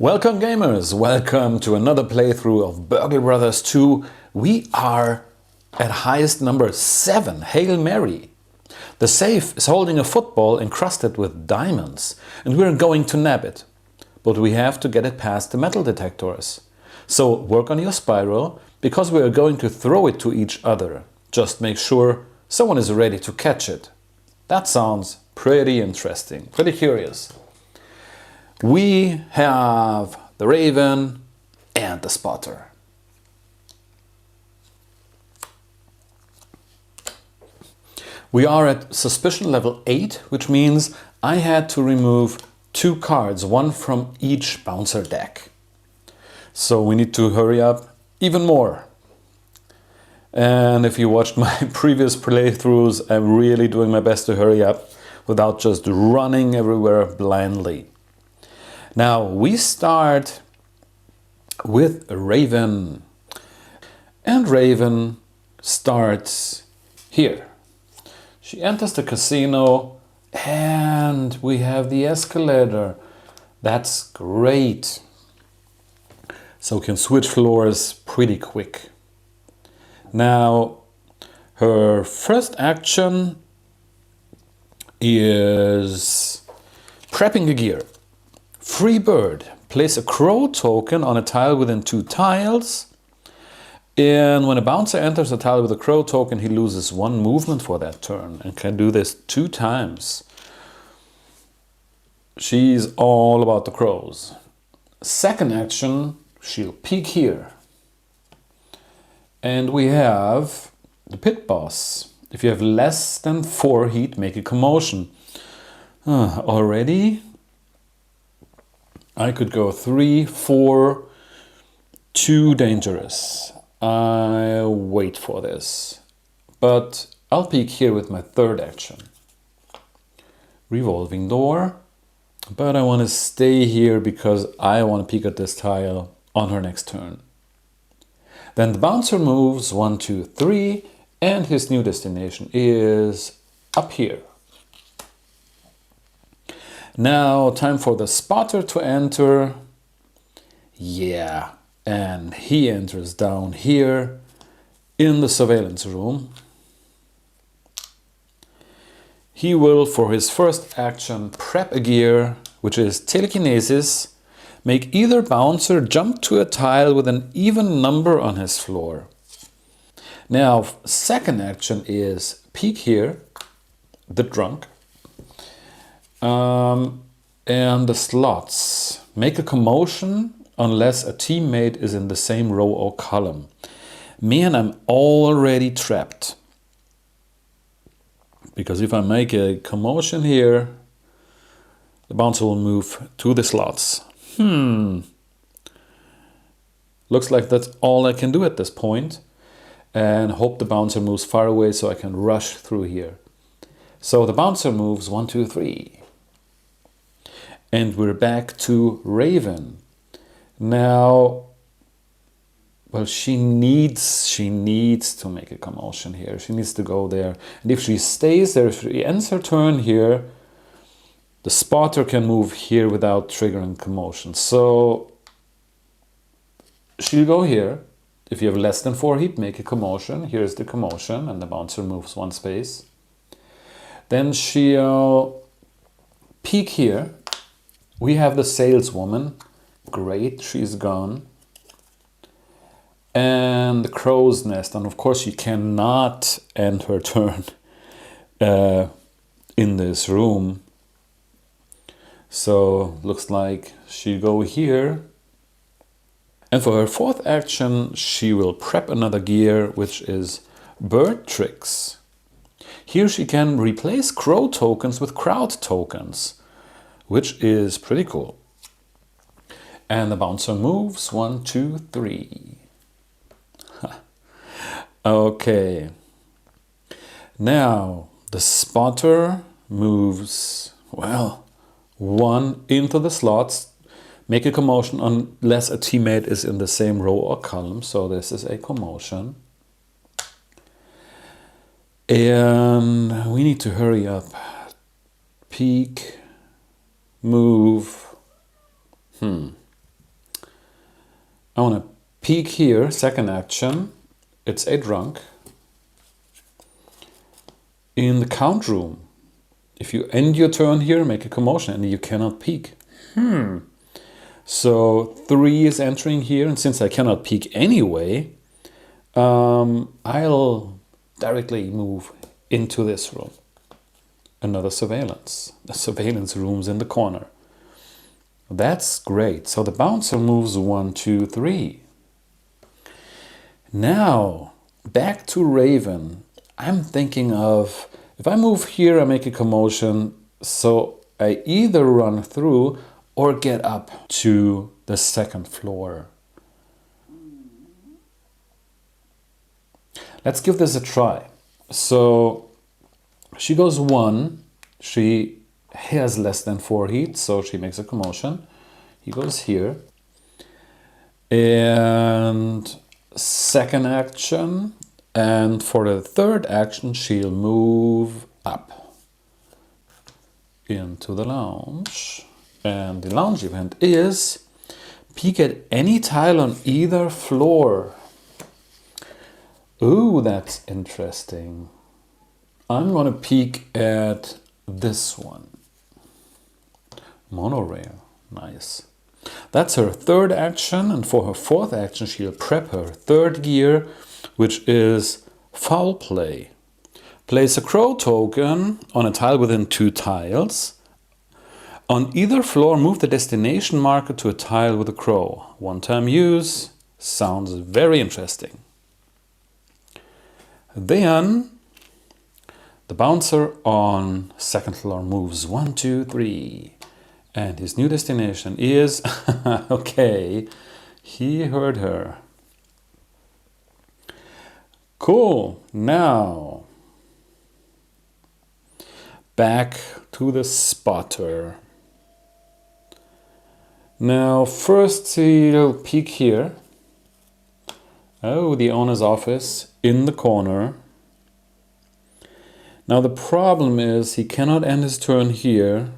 Welcome gamers, welcome to another playthrough of Burgle Bros 2. We are at heist number 7, Hail Mary. The safe is holding a football encrusted with diamonds and we're going to nab it. But we have to get it past the metal detectors. So work on your spiral because we are going to throw it to each other. Just make sure someone is ready to catch it. That sounds pretty interesting, pretty curious. We have the Raven and the Spotter. We are at suspicion level 8, which means I had to remove 2 cards, one from each bouncer deck. So we need to hurry up even more. And if you watched my previous playthroughs, I'm really doing my best to hurry up without just running everywhere blindly. Now we start with Raven, and Raven starts here. She enters the casino and we have the escalator. That's great. So we can switch floors pretty quick. Now her first action is prepping a gear. Free bird. Place a crow token on a tile within 2 tiles. And when a bouncer enters a tile with a crow token, he loses 1 movement for that turn and can do this 2 times. She's all about the crows. Second action, she'll peek here. And we have the pit boss. If you have less than 4 heat, make a commotion. Already? I could go 3, 4, too dangerous. I'll wait for this. But I'll peek here with my third action. Revolving door. But I want to stay here because I want to peek at this tile on her next turn. Then the bouncer moves 1, 2, 3, and his new destination is up here. Now, time for the Spotter to enter. Yeah, and he enters down here in the surveillance room. He will, for his first action, prep a gear, which is telekinesis. Make either bouncer jump to a tile with an even number on his floor. Now, second action is peek here, the drunk. And the slots. Make a commotion unless a teammate is in the same row or column. Man, I'm already trapped. Because if I make a commotion here, the bouncer will move to the slots. Looks like that's all I can do at this point. And hope the bouncer moves far away so I can rush through here. So the bouncer moves 1, 2, 3. And we're back to Raven. Now, well, she needs to make a commotion here. She needs to go there. And if she stays there, if she ends her turn here, the Spotter can move here without triggering commotion. So she'll go here. If you have less than 4 heat, make a commotion. Here's the commotion, and the bouncer moves 1 space. Then she'll peek here. We have the saleswoman. Great, she's gone. And the crow's nest. And of course, you cannot end her turn in this room. So, looks like she'll go here. And for her fourth action, she will prep another gear, which is bird tricks. Here she can replace crow tokens with crowd tokens, which is pretty cool. And the bouncer moves 1, 2, 3. Okay. Now the Spotter moves, well, 1 into the slots. Make a commotion unless a teammate is in the same row or column. So this is a commotion. And we need to hurry up. Peek. Move. I want to peek here, second action. It's a drunk. In the count room, if you end your turn here, make a commotion and you cannot peek. So 3 is entering here, and since I cannot peek anyway, I'll directly move into this room. Another surveillance. The surveillance room's in the corner. That's great. So the bouncer moves 1, 2, 3. Now, back to Raven. I'm thinking of, if I move here, I make a commotion, so I either run through or get up to the second floor. Let's give this a try. So she goes 1, she has less than 4 heat, so she makes a commotion. He goes here. And second action, and for the third action, she'll move up into the lounge. And the lounge event is peek at any tile on either floor. Ooh, that's interesting. I'm gonna peek at this one. Monorail, nice. That's her third action, and for her fourth action, she'll prep her third gear, which is foul play. Place a crow token on a tile within 2 tiles. On either floor, move the destination marker to a tile with a crow. One-time use. Sounds very interesting. Then the bouncer on second floor moves 1, 2, 3. And his new destination is, okay, he heard her. Cool. Now, back to the spotter. Now, first he'll peek here. Oh, the owner's office in the corner. Now the problem is he cannot end his turn here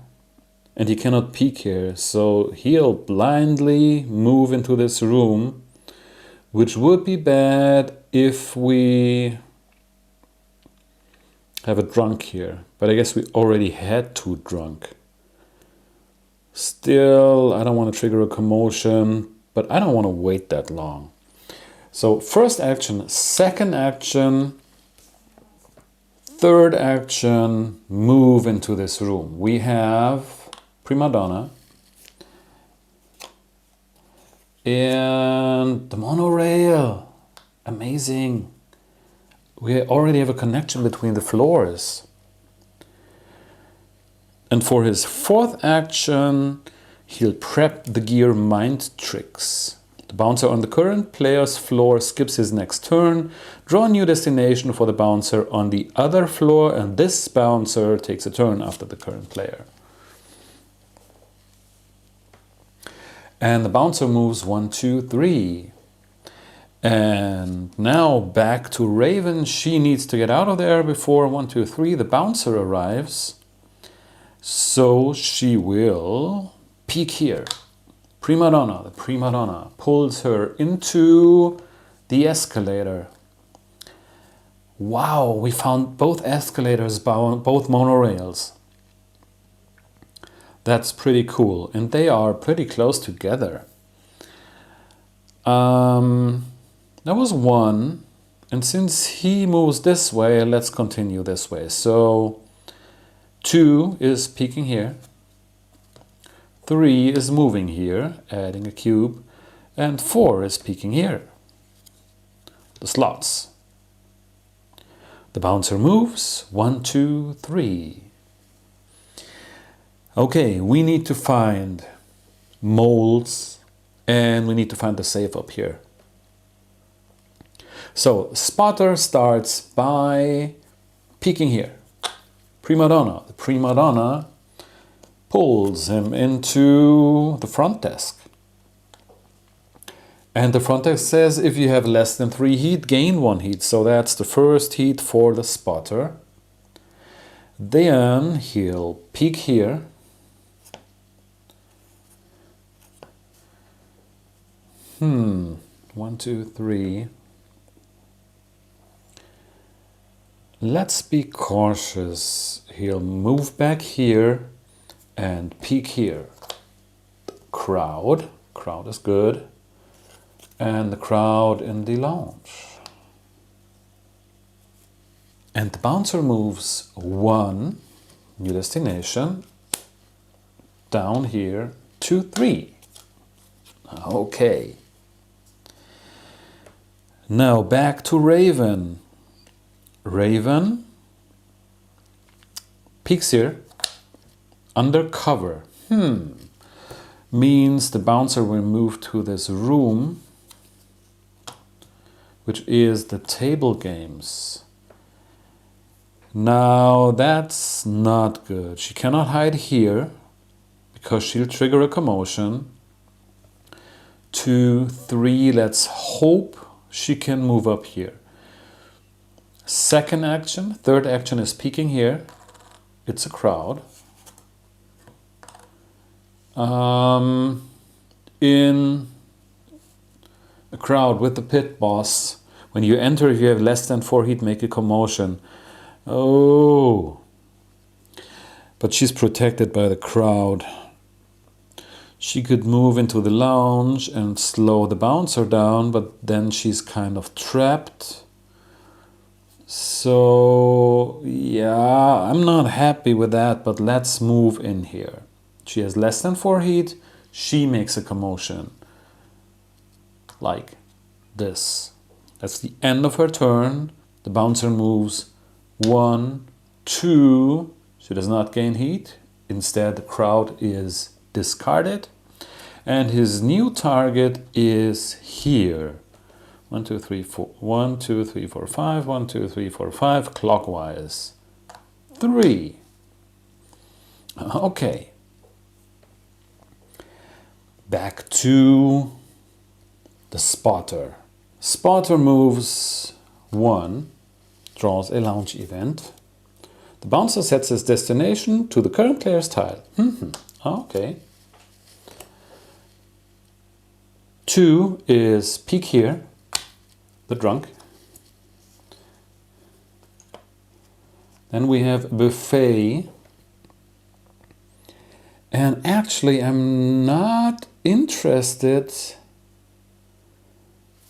and he cannot peek here. So he'll blindly move into this room, which would be bad if we have a drunk here. But I guess we already had 2 drunk. Still, I don't want to trigger a commotion, but I don't want to wait that long. So first action, second action, third action, move into this room. We have prima donna and the monorail. Amazing. We already have a connection between the floors. And for his fourth action, he'll prep the gear Mind Tricks. The bouncer on the current player's floor skips his next turn. Draw a new destination for the bouncer on the other floor, and this bouncer takes a turn after the current player. And the bouncer moves 1, 2, 3. And now back to Raven. She needs to get out of there before 1, 2, 3 the bouncer arrives. So she will peek here. Prima donna, the prima donna pulls her into the escalator. Wow, we found both escalators, both monorails. That's pretty cool, and they are pretty close together. That was 1, and since he moves this way, let's continue this way. So 2 is peeking here. 3 is moving here, adding a cube, and 4 is peeking here. The slots. The bouncer moves 1, 2, 3. Okay, we need to find molds and we need to find the safe up here. So spotter starts by peeking here. Prima donna. The prima donna pulls him into the front desk. And the front desk says if you have less than 3 heat, gain 1 heat. So that's the first heat for the spotter. Then he'll peek here. 1, 2, 3. Let's be cautious. He'll move back here and peek here. Crowd is good. And the crowd in the lounge. And the bouncer moves 1, new destination, down here, 2, 3. Okay. Now back to Raven. Raven peeks here, undercover. Means the bouncer will move to this room, which is the table games. Now that's not good. She cannot hide here because she'll trigger a commotion. 2, 3, let's hope she can move up here. Second action, third action is peeking here. It's a crowd. In a crowd with the pit boss, when you enter, if you have less than 4 heat, make a commotion. Oh, but she's protected by the crowd. She could move into the lounge and slow the bouncer down, but then she's kind of trapped. So, yeah, I'm not happy with that, but let's move in here. She has less than 4 heat. She makes a commotion. Like this. That's the end of her turn. The bouncer moves 1, 2. She does not gain heat. Instead, the crowd is discarded. And his new target is here. 1, 2, 3, 4. 1, 2, 3, 4, 5. 1, 2, 3, 4, 5. Clockwise. 3. Okay. Back to the spotter. Spotter moves 1, draws a lounge event. The bouncer sets his destination to the current player's tile. Okay. 2 is peek here, the drunk. Then we have buffet. And actually, I'm not interested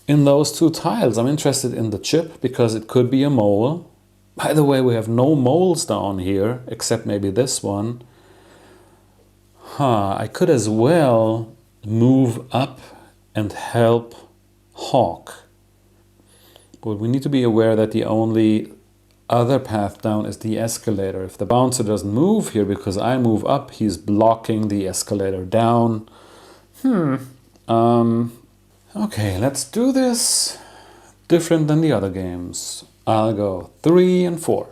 in those 2 tiles. I'm interested in the chip because it could be a mole. By the way, we have no moles down here, except maybe this one. I could as well move up and help Hawk. But we need to be aware that the only other path down is the escalator. If the bouncer doesn't move here because I move up, he's blocking the escalator down. Okay, let's do this different than the other games. I'll go 3 and 4.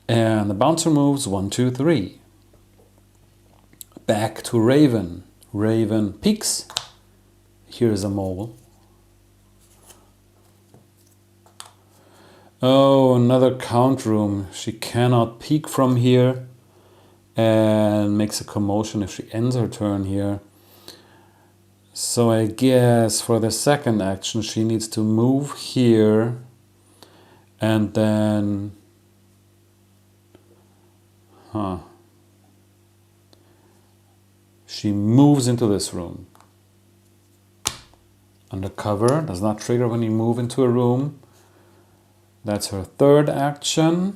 And the bouncer moves 1, 2, 3. Back to Raven. Raven peeks. Here's a mole. Oh, another count room. She cannot peek from here and makes a commotion if she ends her turn here. So I guess for the second action she needs to move here and then she moves into this room. Undercover does not trigger when you move into a room. That's her third action.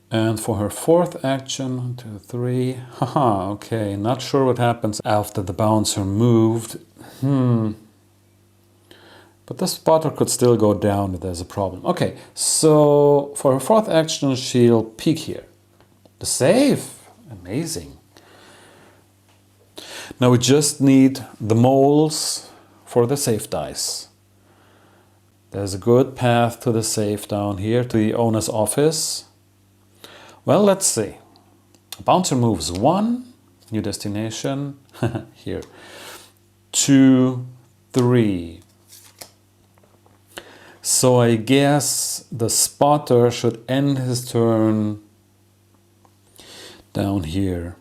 And for her fourth action, 1, 2, 3. Okay, not sure what happens after the bouncer moved. But the spotter could still go down if there's a problem. Okay, so for her fourth action, she'll peek here. The save! Amazing. Now we just need the moles for the save dice. There's a good path to the safe down here, to the owner's office. Well, let's see. Bouncer moves 1, new destination, here. 2, 3. So I guess the spotter should end his turn down here.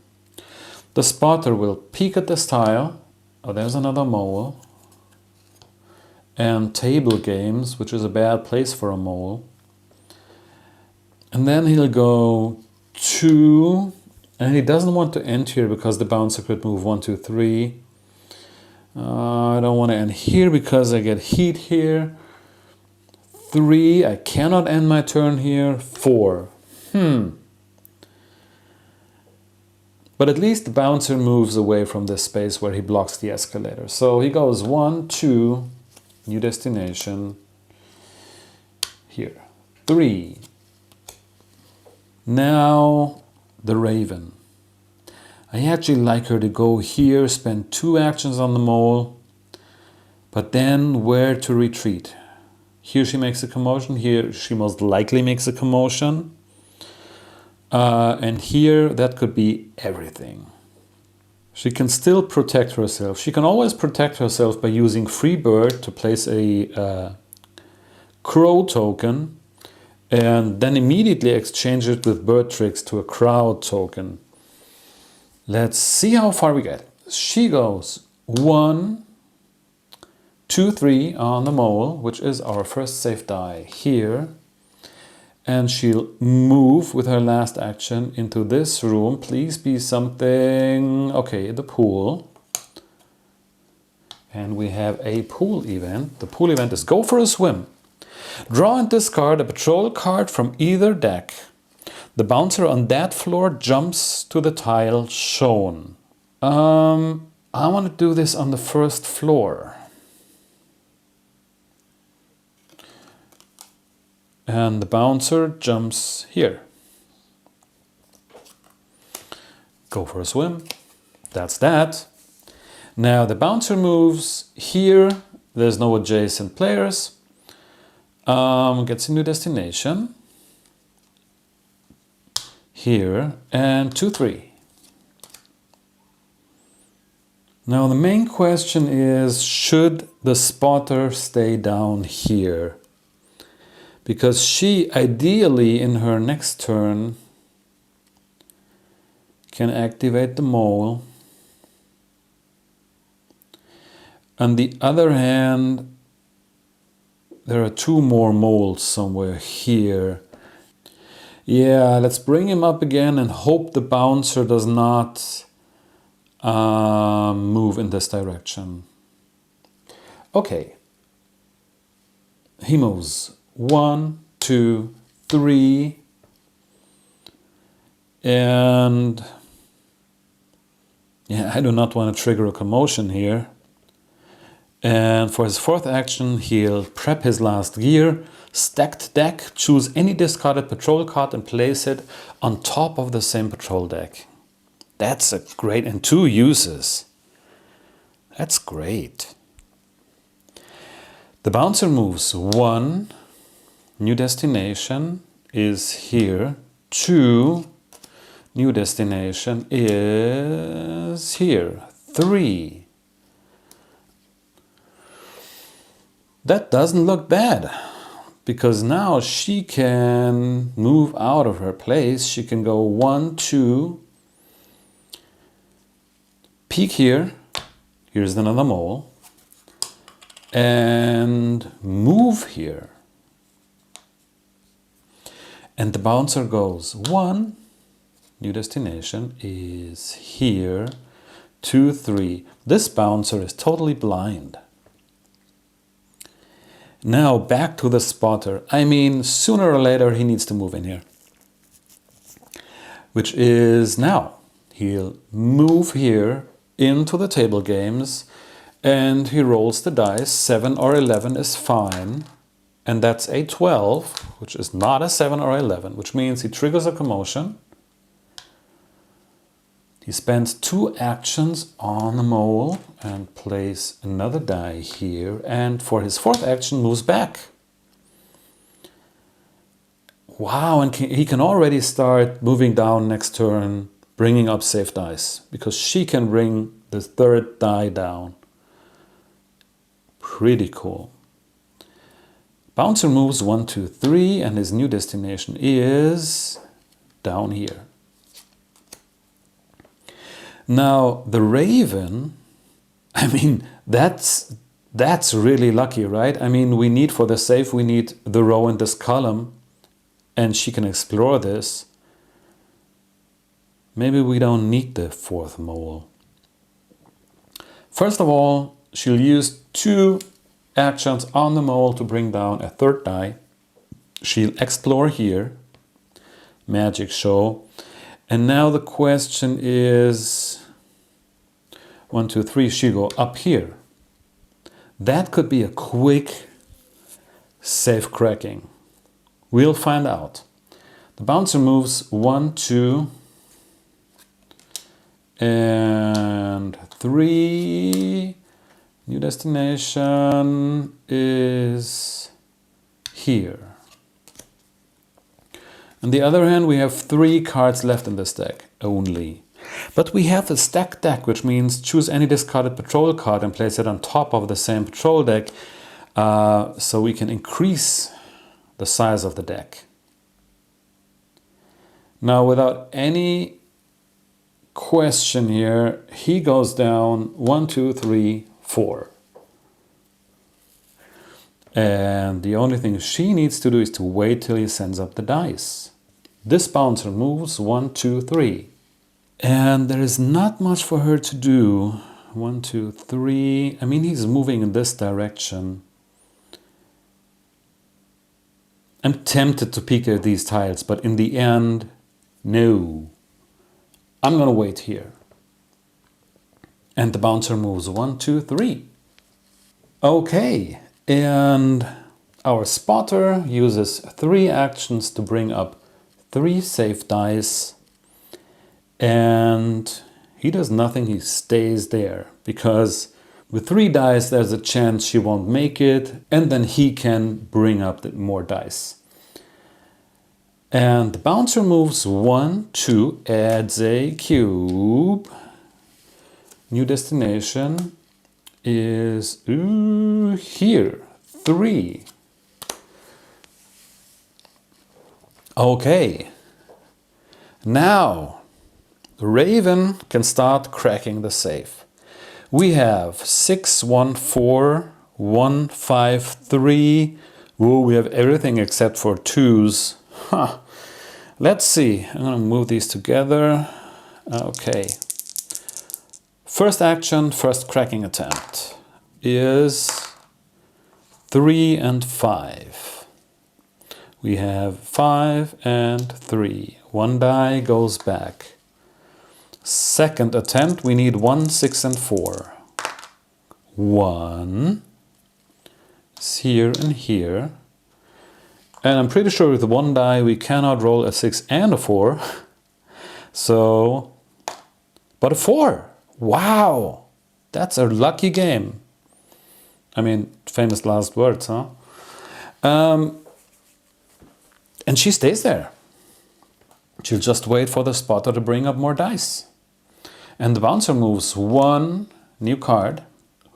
The spotter will peek at this tile, Oh, there's another mole. And table games, which is a bad place for a mole. And then he'll go 2, and he doesn't want to end here because the bouncer could move 1, 2, 3. I don't want to end here because I get heat here. 3, I cannot end my turn here. 4. But at least the bouncer moves away from this space where he blocks the escalator. So he goes 1, 2, new destination, here. 3. Now the Raven. I actually like her to go here, spend 2 actions on the mole, but then where to retreat? Here she makes a commotion, here she most likely makes a commotion. And here that could be everything. She can still protect herself. She can always protect herself by using free bird to place a crow token and then immediately exchange it with bird tricks to a crowd token. Let's see how far we get. She goes 1, 2, 3 on the mole, which is our first safe die here. And she'll move with her last action into this room. Please be something... Okay, the pool. And we have a pool event. The pool event is go for a swim. Draw and discard a patrol card from either deck. The bouncer on that floor jumps to the tile shown. I want to do this on the first floor. And the bouncer jumps here. Go for a swim. That's that. Now the bouncer moves here. There's no adjacent players. Gets a new destination. Here. And 2, 3. Now the main question is, should the spotter stay down here? Because she, ideally, in her next turn, can activate the mole. On the other hand, there are 2 more moles somewhere here. Yeah, let's bring him up again and hope the bouncer does not move in this direction. Okay. He moves 1, 2, 3, and yeah, I do not want to trigger a commotion here. And for his 4th action, he'll prep his last gear, stacked deck, choose any discarded patrol card and place it on top of the same patrol deck. That's a great, and 2 uses. That's great. The bouncer moves 1. New destination is here. 2. New destination is here. 3. That doesn't look bad, because now she can move out of her place. She can go 1, 2, peek here. Here's another mole. And move here. And the bouncer goes 1, new destination is here, 2, 3. This bouncer is totally blind. Now back to the spotter. I mean, sooner or later he needs to move in here. Which is now. He'll move here into the table games and he rolls the dice. 7 or 11 is fine. And that's a 12, which is not a 7 or 11, which means he triggers a commotion. He spends 2 actions on the mole and plays another die here. And for his 4th action, moves back. Wow, and he can already start moving down next turn, bringing up safe dice, because she can bring the 3rd die down. Pretty cool. Bouncer moves 1, 2, 3, and his new destination is down here. Now the Raven, I mean, that's really lucky, right? I mean, we need for the safe, we need the row in this column, and she can explore this. Maybe we don't need the fourth mole. First of all, she'll use 2 actions on the mole to bring down a 3rd die. She'll explore here, magic show. And now the question is, 1, 2, 3, she'll go up here. That could be a quick safe cracking. We'll find out. The bouncer moves 1, 2, and 3. New destination is here. On the other hand, we have 3 cards left in this deck only. But we have a stacked deck, which means choose any discarded patrol card and place it on top of the same patrol deck, so we can increase the size of the deck. Now, without any question here, he goes down 1, 2, 3, 4. And the only thing she needs to do is to wait till he sends up the dice. This bouncer moves 1, 2, 3. And there is not much for her to do. 1, 2, 3. I mean, he's moving in this direction. I'm tempted to peek at these tiles, but in the end, no. I'm gonna wait here. And the bouncer moves 1, 2, 3. Okay, and our spotter uses 3 actions to bring up 3 safe dice. And he does nothing, he stays there. Because with 3 dice, there's a chance she won't make it. And then he can bring up more dice. And the bouncer moves 1, 2, adds a cube. New destination is here, 3. Okay. Now, Raven can start cracking the safe. We have 6, 1, 4, 1, 5, 3. Ooh, we have everything except for 2s. Huh. Let's see. I'm going to move these together. Okay. First action, first cracking attempt is 3 and 5. We have 5 and 3. 1 die goes back. Second attempt, we need 1, 6 and 4. 1 is here and here. And I'm pretty sure with the 1 die we cannot roll a 6 and a 4. So, but a 4. Wow, that's a lucky game. I mean, famous last words, huh? And she stays there. She'll just wait for the spotter to bring up more dice. And the bouncer moves 1 new card.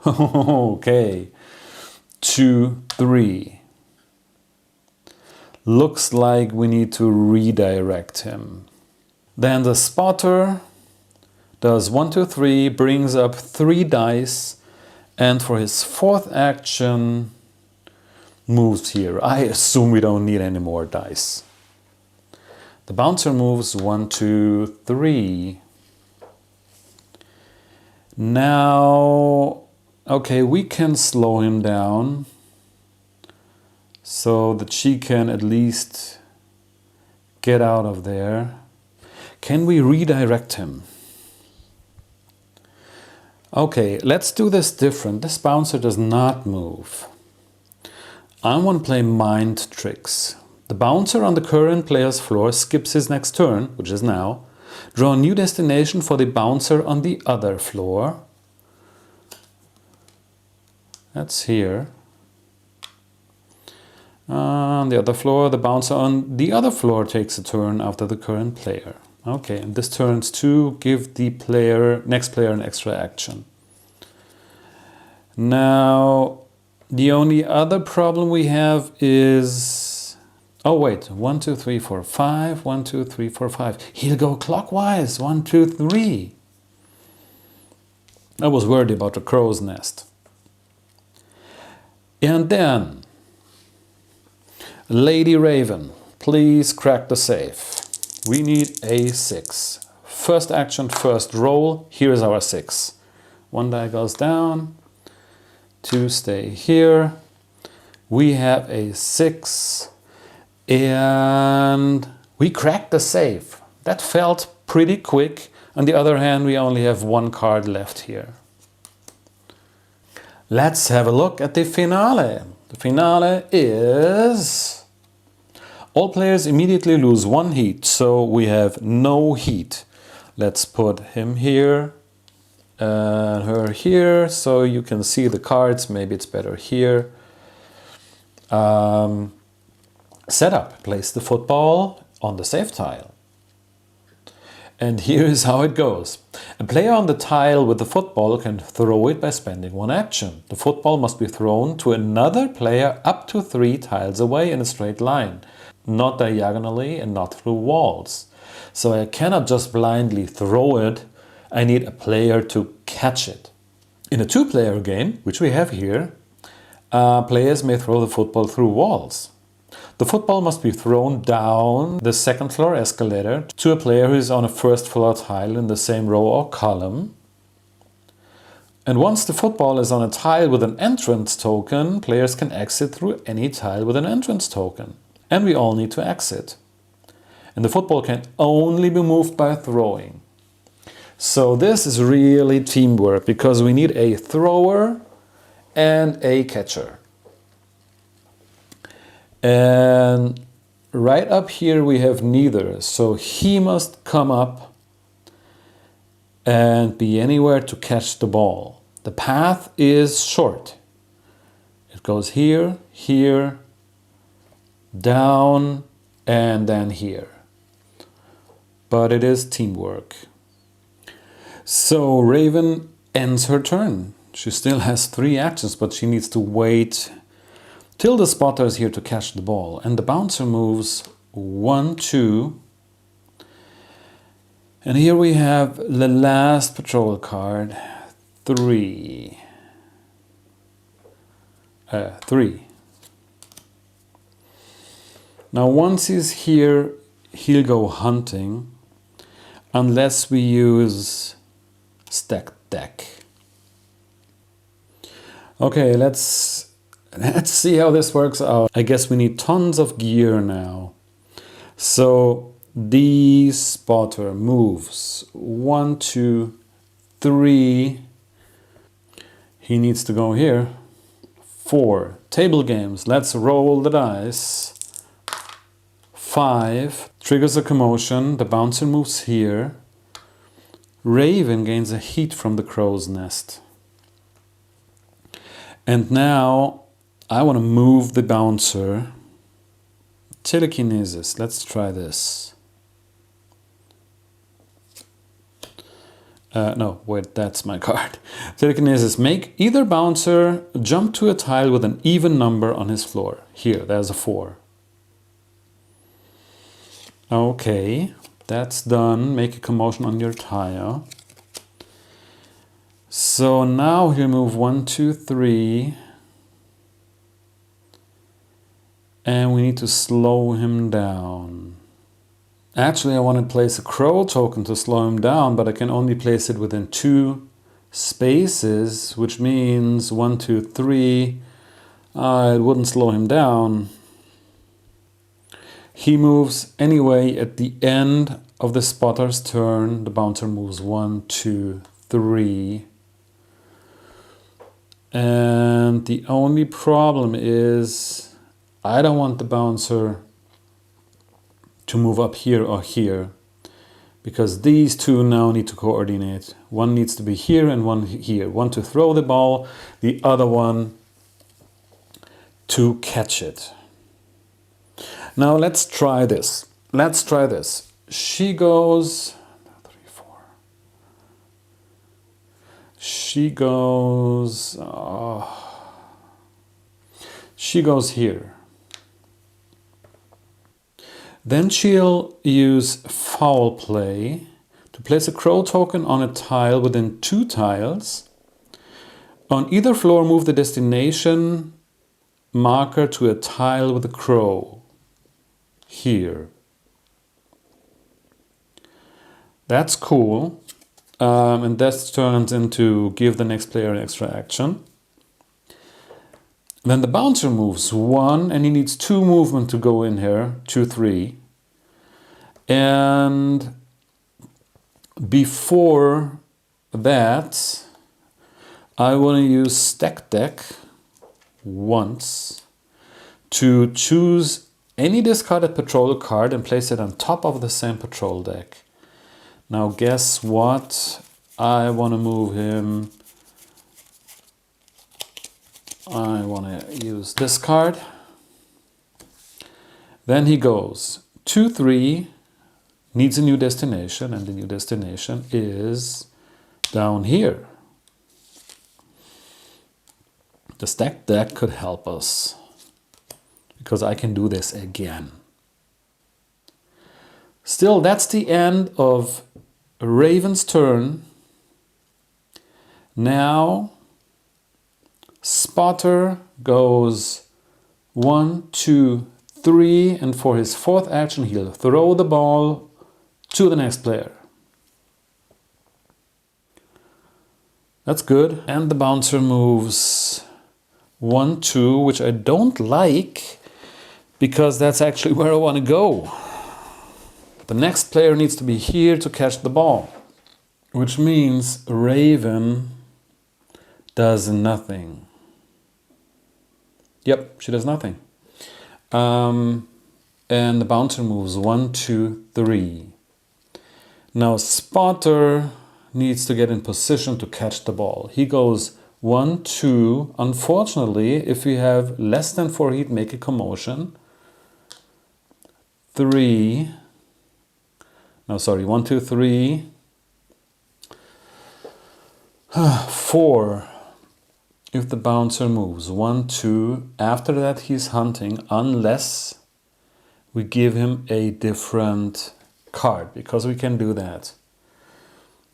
Okay, 2, 3. Looks like we need to redirect him. Then the spotter does 1, 2, 3, brings up 3 dice, and for his 4th action moves here. I assume we don't need any more dice. The bouncer moves 1, 2, 3. Now, okay, we can slow him down so that she can at least get out of there. Can we redirect him? Okay, let's do this different. This bouncer does not move. I want to play mind tricks. The bouncer on the current player's floor skips his next turn, which is now. Draw a new destination for the bouncer on the other floor. That's here. On the other floor, the bouncer on the other floor takes a turn after the current player. Okay, and this turns to give the next player an extra action. Now, the only other problem we have is... Oh wait, 1, 2, 3, 4, 5. 1, 2, 3, 4, 5. He'll go clockwise. 1, 2, 3. I was worried about the crow's nest. And then, Lady Raven, please crack the safe. We need a6. First action, first roll. Here is our 6. 1 die goes down. 2 stay here. We have a 6. And we cracked the safe. That felt pretty quick. On the other hand, we only have 1 card left here. Let's have a look at the finale. The finale is... all players immediately lose 1 heat, so we have no heat. Let's put him here and her here, so you can see the cards. Maybe it's better here. Setup. Place the football on the safe tile. And here is how it goes. A player on the tile with the football can throw it by spending 1 action. The football must be thrown to another player up to 3 tiles away in a straight line, not diagonally and not through walls. So I cannot just blindly throw it. I need a player to catch it. In a 2-player game, which we have here, players may throw the football through walls. The football must be thrown down the 2nd floor escalator to a player who is on a 1st floor tile in the same row or column. And once the football is on a tile with an entrance token, players can exit through any tile with an entrance token. And we all need to exit. And the football can only be moved by throwing. So this is really teamwork, because we need a thrower and a catcher. And right up here we have neither, so he must come up and be anywhere to catch the ball. The path is short. It goes here, here, down, and then here. But it is teamwork. So Raven ends her turn. She still has 3 actions, but she needs to wait till the spotter is here to catch the ball. And the bouncer moves 1, 2. And here we have the last patrol card, 3. 3. Now once he's here, he'll go hunting, unless we use stacked deck. Okay, let's see how this works out. I guess we need tons of gear now. So the spotter moves 1, 2, 3. He needs to go here. 4. Table games. Let's roll the dice. 5. Triggers a commotion. The bouncer moves here. Raven gains a heat from the crow's nest. And now I want to move the bouncer. Telekinesis. Let's try this. No, wait, that's my card. Telekinesis. Make either bouncer jump to a tile with an even number on his floor. Here, there's a 4. Okay, that's done. Make a commotion on your tile. So now he'll move 1, 2, 3. And we need to slow him down. Actually, I want to place a crow token to slow him down, but I can only place it within 2 spaces, which means 1, 2, 3. It wouldn't slow him down. He moves anyway at the end of the spotter's turn. The bouncer moves 1, 2, 3. And the only problem is I don't want the bouncer to move up here or here, because these two now need to coordinate. One needs to be here and one here. One to throw the ball, the other one to catch it. Now let's try this. Let's try this. She goes 3, 4. She goes here. Then she'll use foul play to place a crow token on a tile within 2 tiles. On either floor, move the destination marker to a tile with a crow. Here. That's cool. And this turns into give the next player an extra action. Then the bouncer moves 1 and he needs 2 movement to go in here, 2, 3. And before that, I want to use stack deck once to choose any discarded patrol card and place it on top of the same patrol deck. Now guess what? I want to move him. I want to use this card. Then he goes 2, 3, needs a new destination, and the new destination is down here. The stack deck could help us because I can do this again. Still, that's the end of Raven's turn. Now Spotter goes 1, 2, 3, and for his 4th action he'll throw the ball to the next player. That's good. And the bouncer moves 1, 2, which I don't like because that's actually where I want to go. The next player needs to be here to catch the ball, which means Raven does nothing. Yep, she does nothing. And the bouncer moves 1, 2, 3. Now Spotter needs to get in position to catch the ball. He goes 1, 2. Unfortunately, if we have less than 4 heat, make a commotion. 3. No, sorry, 1, 2, 3. 4. If the bouncer moves 1, 2, after that he's hunting unless we give him a different card, because we can do that.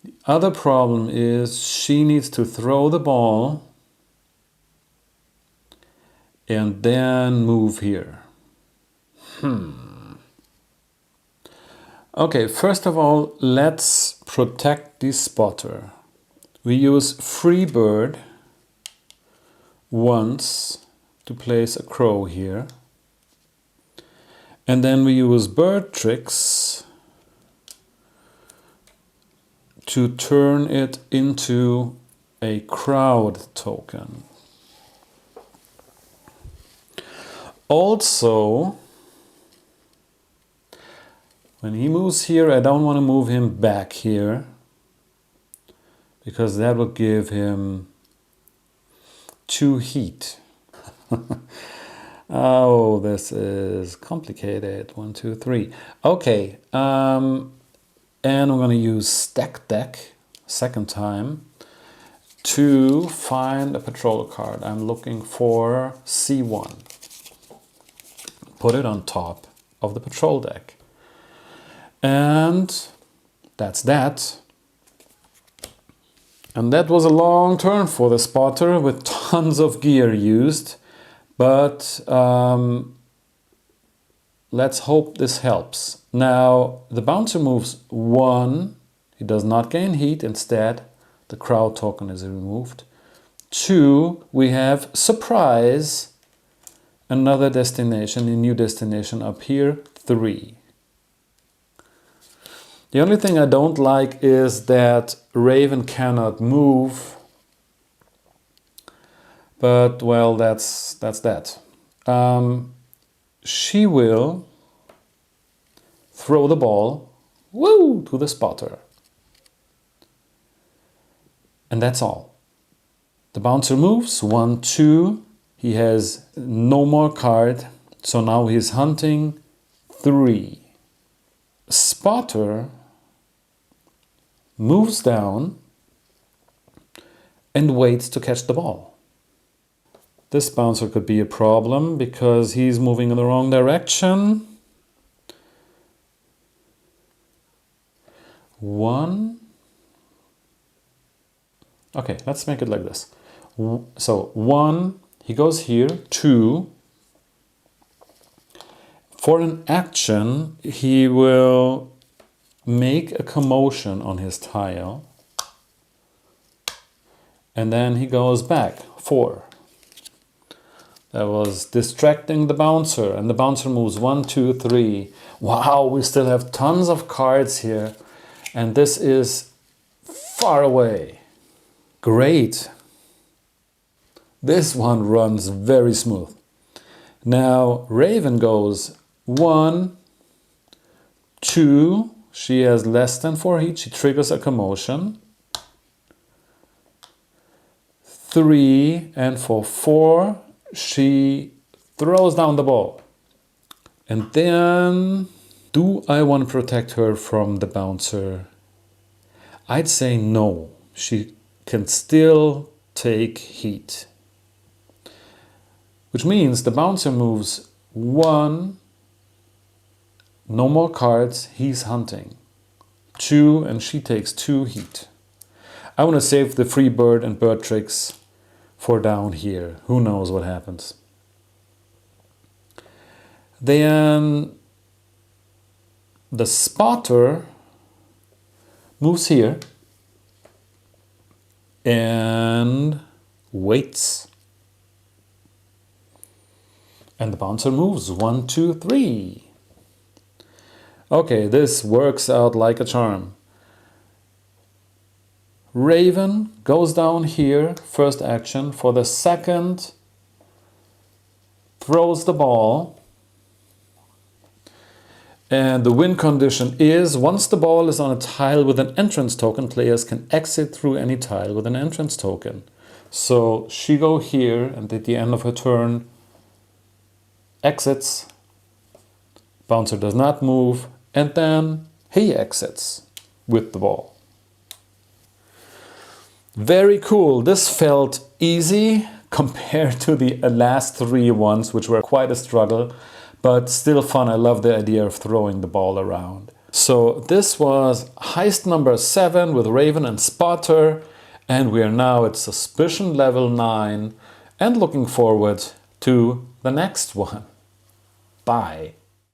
The other problem is she needs to throw the ball and then move here. Okay, first of all, let's protect the spotter. We use free bird once to place a crow here. And then we use bird tricks to turn it into a crowd token. Also, when he moves here, I don't want to move him back here, because that will give him 2 heat. Oh, this is complicated. 1, 2, 3. Okay, and I'm going to use stack deck second time to find a patrol card. I'm looking for C1. Put it on top of the patrol deck. And that's that. And that was a long turn for the spotter with tons of gear used. But let's hope this helps. Now, the bouncer moves 1. He does not gain heat. Instead, the crowd token is removed. 2, we have surprise. Another destination, a new destination up here. 3. The only thing I don't like is that Raven cannot move. But, well, that's that. She will throw the ball, woo, to the spotter. And that's all. The bouncer moves 1, 2. He has no more card, so now he's hunting 3. Spotter moves down and waits to catch the ball. This bouncer could be a problem because he's moving in the wrong direction. 1. Okay, let's make it like this. So 1, he goes here, 2. For an action, he will make a commotion on his tile. And then he goes back, 4. That was distracting the bouncer, and the bouncer moves 1, 2, 3. Wow, we still have tons of cards here, and this is far away. Great. This one runs very smooth. Now Raven goes 1, 2. She has less than 4 heat. She triggers a commotion. 3, and for 4, she throws down the ball. And then, do I want to protect her from the bouncer? I'd say no. She can still take heat. Which means the bouncer moves 1, no more cards, he's hunting. 2, and she takes 2 heat. I want to save the free bird and bird tricks for down here. Who knows what happens. Then the spotter moves here and waits. And the bouncer moves 1, 2, 3. Okay, this works out like a charm. Raven goes down here, first action. For the second, throws the ball. And the win condition is, once the ball is on a tile with an entrance token, players can exit through any tile with an entrance token. So she go here, and at the end of her turn, exits. Bouncer does not move, and then he exits with the ball. Very cool. This felt easy compared to the last 3 ones, which were quite a struggle, but still fun. I love the idea of throwing the ball around. So this was Heist number 7 with Raven and Spotter, and we are now at Suspicion level 9 and looking forward to the next one. Bye.